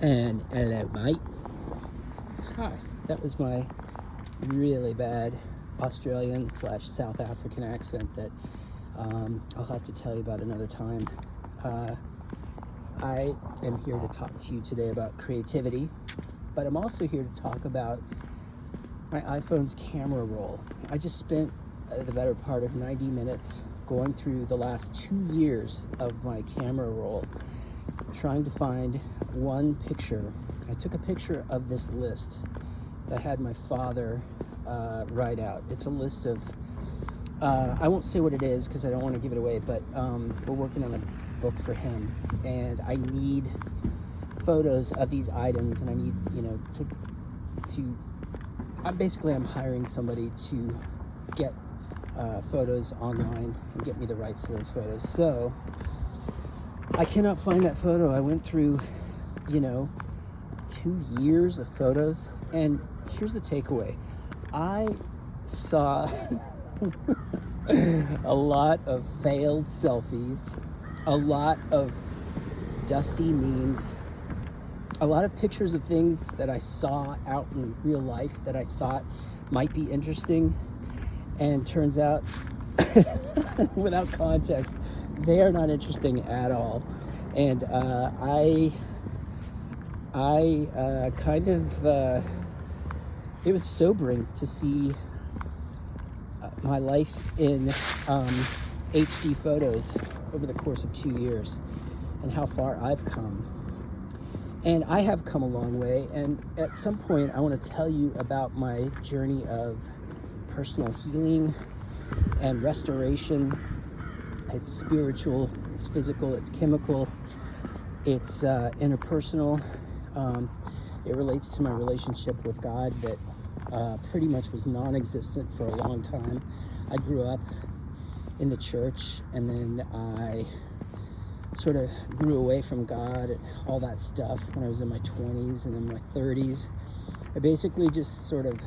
And hello, mate. Hi. That was my really bad Australian / South African accent that I'll have to tell you about another time. I am here to talk to you today about creativity, but I'm also here to talk about my iPhone's camera roll. I just spent the better part of 90 minutes going through the last 2 years of my camera roll, trying to find one picture. I took a picture of this list that I had my father write out. It's a list of, I won't say what it is because I don't want to give it away, but we're working on a book for him, and I need photos of these items, and I need, I'm hiring somebody to get photos online and get me the rights to those photos. So I cannot find that photo. I went through, 2 years of photos, and here's the takeaway. I saw a lot of failed selfies, a lot of dusty memes, a lot of pictures of things that I saw out in real life that I thought might be interesting, and turns out, without context, they are not interesting at all. And it was sobering to see my life in HD photos over the course of 2 years, and how far I've come. And I have come a long way, and at some point I want to tell you about my journey of personal healing and restoration. It's spiritual, it's physical, it's chemical, it's interpersonal. It relates to my relationship with God that pretty much was non-existent for a long time. I grew up in the church, and then I sort of grew away from God and all that stuff when I was in my 20s and in my 30s. I basically just sort of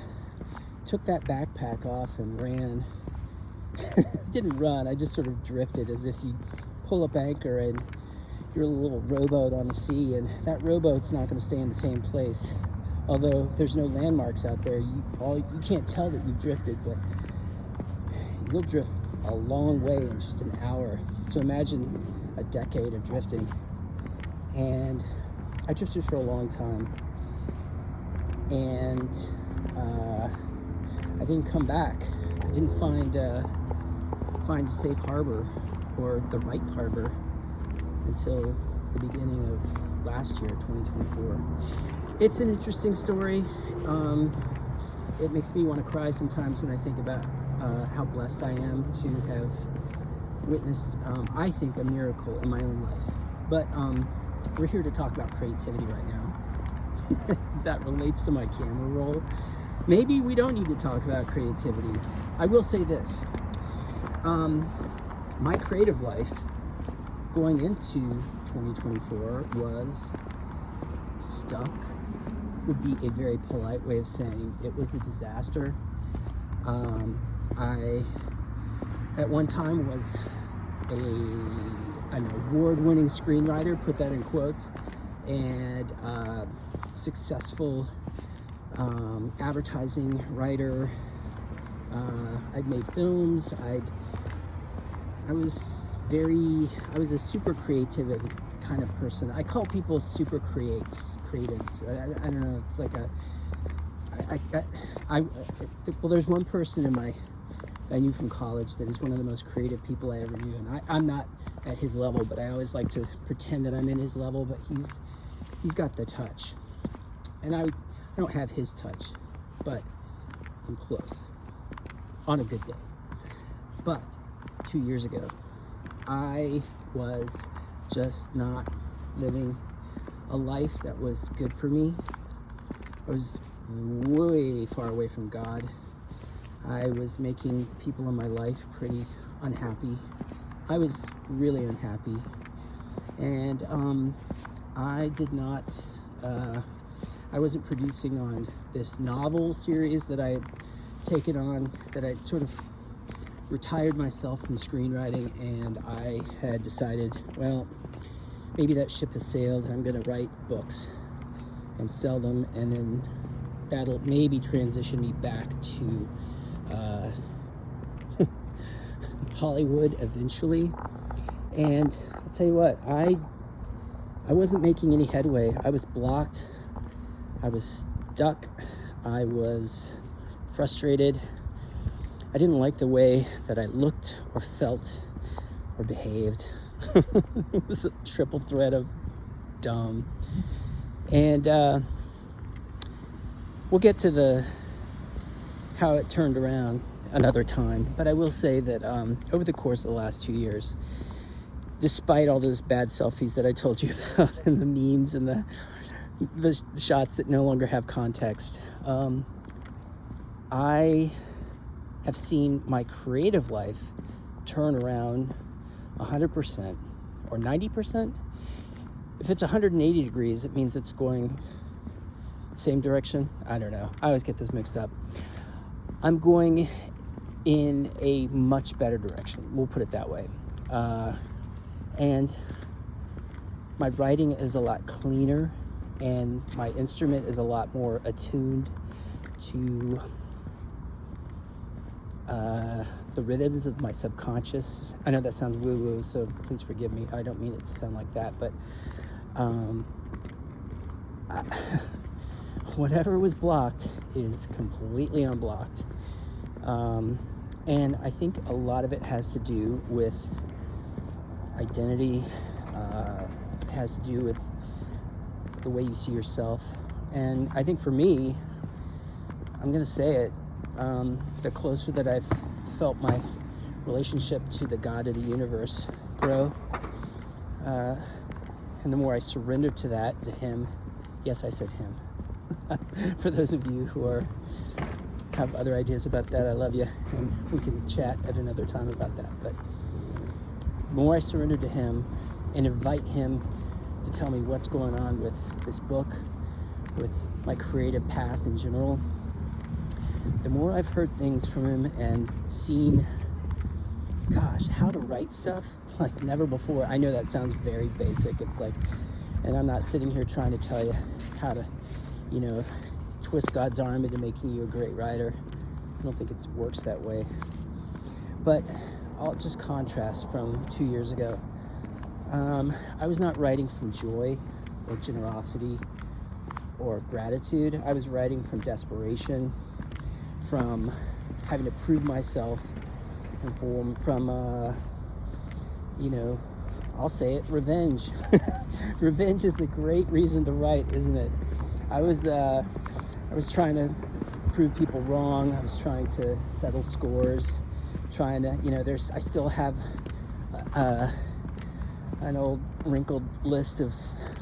took that backpack off and ran. Didn't run, I just sort of drifted, as if you pull up anchor and you're a little rowboat on the sea, and that rowboat's not going to stay in the same place. Although if there's no landmarks out there, you can't tell that you've drifted, but you'll drift a long way in just an hour. So imagine a decade of drifting. And I drifted for a long time, and I didn't come back. I didn't find a safe harbor, or the right harbor, until the beginning of last year, 2024. It's an interesting story. It makes me want to cry sometimes when I think about how blessed I am to have witnessed, I think, a miracle in my own life. But we're here to talk about creativity right now. That relates to my camera roll. Maybe we don't need to talk about creativity. I will say this. My creative life going into 2024 was stuck, would be a very polite way of saying it was a disaster. I, at one time, was an award-winning screenwriter, put that in quotes, and successful advertising writer. I'd made films. I was a super creative kind of person. I call people super creatives. I don't know. It's like well, there's one person I knew from college that is one of the most creative people I ever knew, and I'm not at his level, but I always like to pretend that I'm in his level. But he's got the touch, and I don't have his touch, but I'm close on a good day. But 2 years ago, I was just not living a life that was good for me. I was way far away from God. I was making the people in my life pretty unhappy. I was really unhappy. And I wasn't producing on this novel series that I had taken on, that I'd sort of retired myself from screenwriting, and I had decided, well, maybe that ship has sailed. I'm going to write books. and sell them, and then that'll maybe transition me back to Hollywood eventually. And I'll tell you what, I wasn't making any headway. I was blocked. I was stuck. I was frustrated. I didn't like the way that I looked or felt or behaved. It was a triple threat of dumb. And we'll get to how it turned around another time. But I will say that over the course of the last 2 years, despite all those bad selfies that I told you about and the memes and the shots that no longer have context, I have seen my creative life turn around 100% or 90%. If it's 180 degrees, it means it's going same direction. I don't know. I always get this mixed up. I'm going in a much better direction. We'll put it that way. And my writing is a lot cleaner, and my instrument is a lot more attuned to the rhythms of my subconscious. I know that sounds woo-woo, so please forgive me. I don't mean it to sound like that, but whatever was blocked is completely unblocked. And I think a lot of it has to do with identity, has to do with the way you see yourself. And I think for me, I'm going to say it, the closer that I've felt my relationship to the God of the universe grow, and the more I surrender to that, to him. Yes, I said him. For those of you who have other ideas about that, I love you, and we can chat at another time about that. But the more I surrender to him and invite him to tell me what's going on with this book, with my creative path in general, the more I've heard things from him and seen, gosh, how to write stuff like never before. I know that sounds very basic. It's like, and I'm not sitting here trying to tell you how to, twist God's arm into making you a great writer. I don't think it works that way. But I'll just contrast from 2 years ago. I was not writing from joy or generosity or gratitude. I was writing from desperation, from having to prove myself, and from I'll say it, revenge. Revenge is a great reason to write, isn't it? I was trying to prove people wrong. I was trying to settle scores, trying to, I still have an old wrinkled list of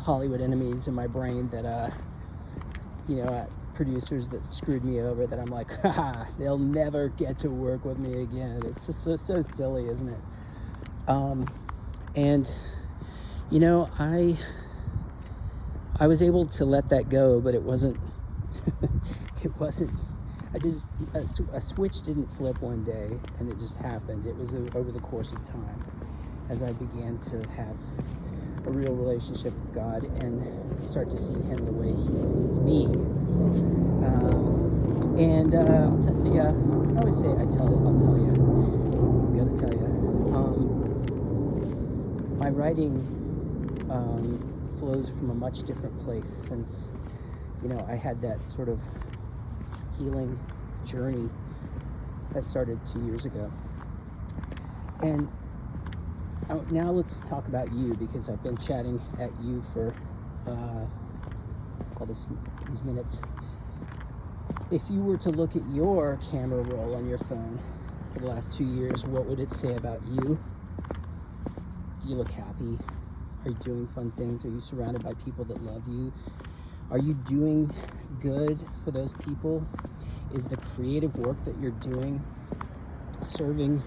Hollywood enemies in my brain that, producers that screwed me over, that I'm like, haha, they'll never get to work with me again. It's just so silly, isn't it? And I was able to let that go, but it wasn't a switch didn't flip one day and it just happened. It was over the course of time, as I began to have a real relationship with God and start to see him the way he sees me. I'll tell you, I always say, I'm gonna tell you, my writing flows from a much different place since, I had that sort of healing journey that started 2 years ago. And now let's talk about you, because I've been chatting at you for all these minutes. If you were to look at your camera roll on your phone for the last 2 years, what would it say about you? Do you look happy? Are you doing fun things? Are you surrounded by people that love you? Are you doing good for those people? Is the creative work that you're doing serving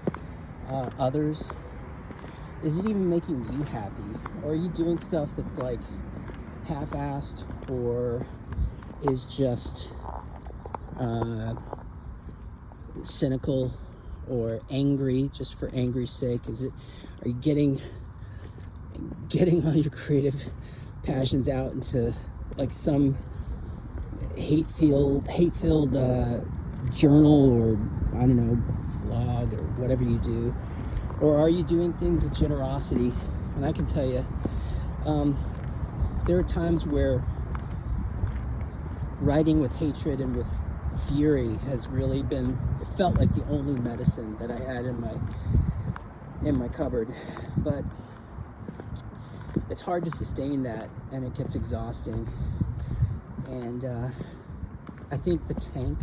others? Is it even making you happy? Or are you doing stuff that's like half-assed, or is just cynical or angry just for angry's sake? Are you getting all your creative passions out into like some hate-filled journal, or I don't know, vlog, or whatever you do? Or are you doing things with generosity? And I can tell you, there are times where writing with hatred and with fury has really been, it felt like the only medicine that I had in my cupboard. But it's hard to sustain that, and it gets exhausting. And I think the tank,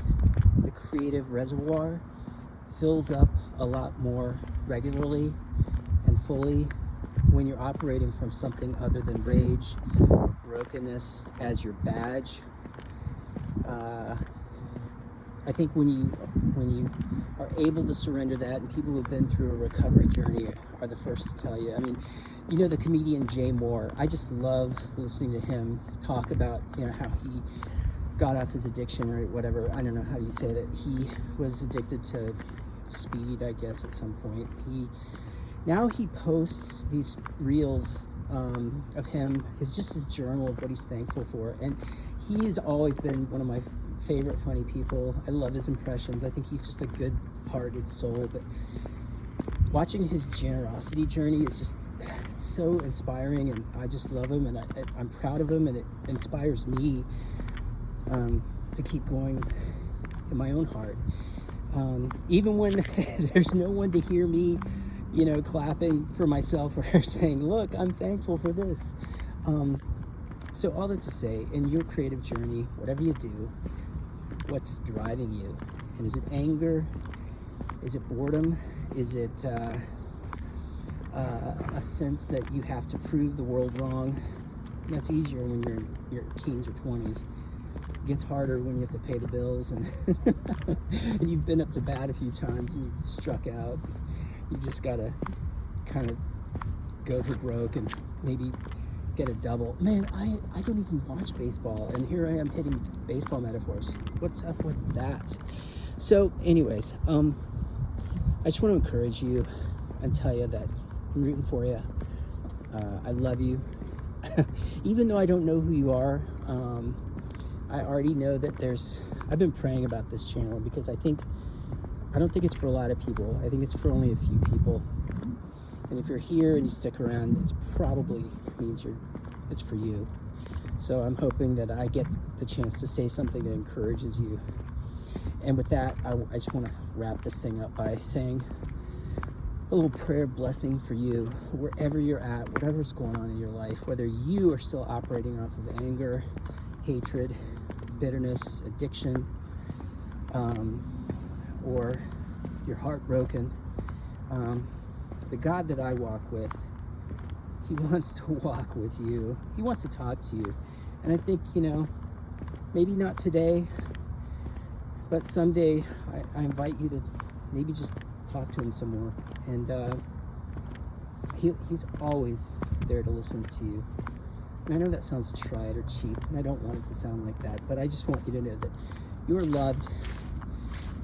the creative reservoir, fills up a lot more regularly and fully when you're operating from something other than rage or brokenness as your badge. I think when you are able to surrender that, and people who've been through a recovery journey are the first to tell you. I mean, you know the comedian Jay Moore. I just love listening to him talk about, you know, how he got off his addiction, or whatever. I don't know how you say that. He was addicted to speed, I guess, at some point. Now he posts these reels of him. It's just his journal of what he's thankful for, and he's always been one of my favorite funny people. I love his impressions. I think he's just a good-hearted soul. But watching his generosity journey is just so inspiring, and I just love him, and I'm proud of him, and it inspires me to keep going in my own heart. Even when there's no one to hear me, you know, clapping for myself or saying, look, I'm thankful for this. So all that to say, in your creative journey, whatever you do, what's driving you? And is it anger? Is it boredom? Is it a sense that you have to prove the world wrong? And that's easier when you're in your teens or 20s. It gets harder when you have to pay the bills, and, and you've been up to bat a few times and you've struck out. You just gotta kind of go for broke and maybe get a double. Man, I don't even watch baseball, and here I am hitting baseball metaphors. What's up with that? So anyways, I just want to encourage you and tell you that I'm rooting for you. I love you. Even though I don't know who you are, I already know that I've been praying about this channel, because I don't think it's for a lot of people. I think it's for only a few people. And if you're here and you stick around, it's probably means it's for you. So I'm hoping that I get the chance to say something that encourages you. And with that, I just want to wrap this thing up by saying a little prayer blessing for you, wherever you're at, whatever's going on in your life, whether you are still operating off of anger, hatred, bitterness, addiction, or you're heartbroken. The God that I walk with, he wants to walk with you. He wants to talk to you. And I think, you know, maybe not today, but someday I invite you to maybe just talk to him some more. And he's always there to listen to you. And I know that sounds trite or cheap, and I don't want it to sound like that, but I just want you to know that you are loved,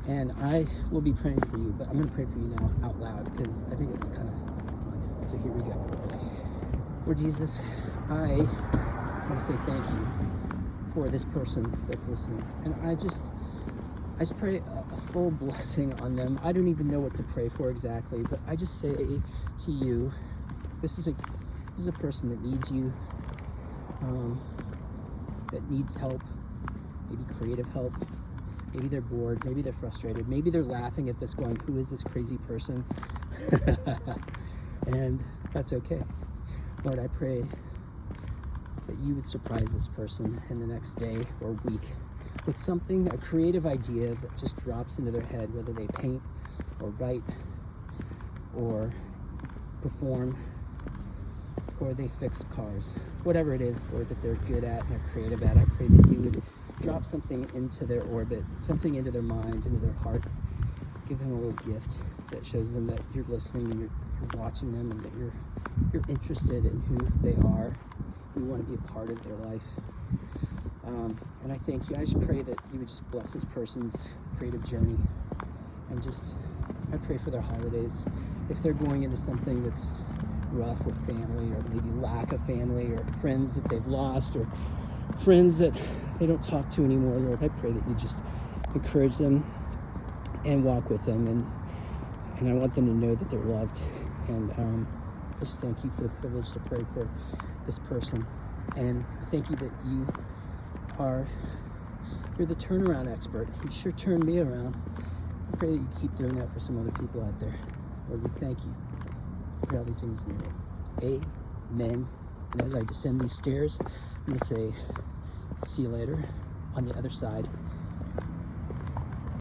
and I will be praying for you, but I'm going to pray for you now out loud, because I think it's kind of fun. So here we go. Lord Jesus, I want to say thank you for this person that's listening, and I just pray a full blessing on them. I don't even know what to pray for exactly, but I just say to you, this is a person that needs you, that needs help, maybe creative help. Maybe they're bored, maybe they're frustrated, maybe they're laughing at this going, who is this crazy person? And that's okay. Lord, I pray that you would surprise this person in the next day or week with something, a creative idea that just drops into their head, whether they paint or write or perform or they fix cars. Whatever it is, Lord, that they're good at and they're creative at, I pray that you would drop something into their orbit, something into their mind, into their heart. Give them a little gift that shows them that you're listening and you're watching them, and that you're interested in who they are. You want to be a part of their life. And I thank you. I just pray that you would just bless this person's creative journey, and I pray for their holidays. If they're going into something that's rough with family, or maybe lack of family, or friends that they've lost, or friends that they don't talk to anymore, Lord, I pray that you just encourage them and walk with them, and I want them to know that they're loved. And I just thank you for the privilege to pray for this person, and I thank you that you're the turnaround expert. You sure turned me around. I pray that you keep doing that for some other people out there. Lord, we thank you. I pray all these things in your name. Amen. And as I descend these stairs, I'm going to say, see you later on the other side.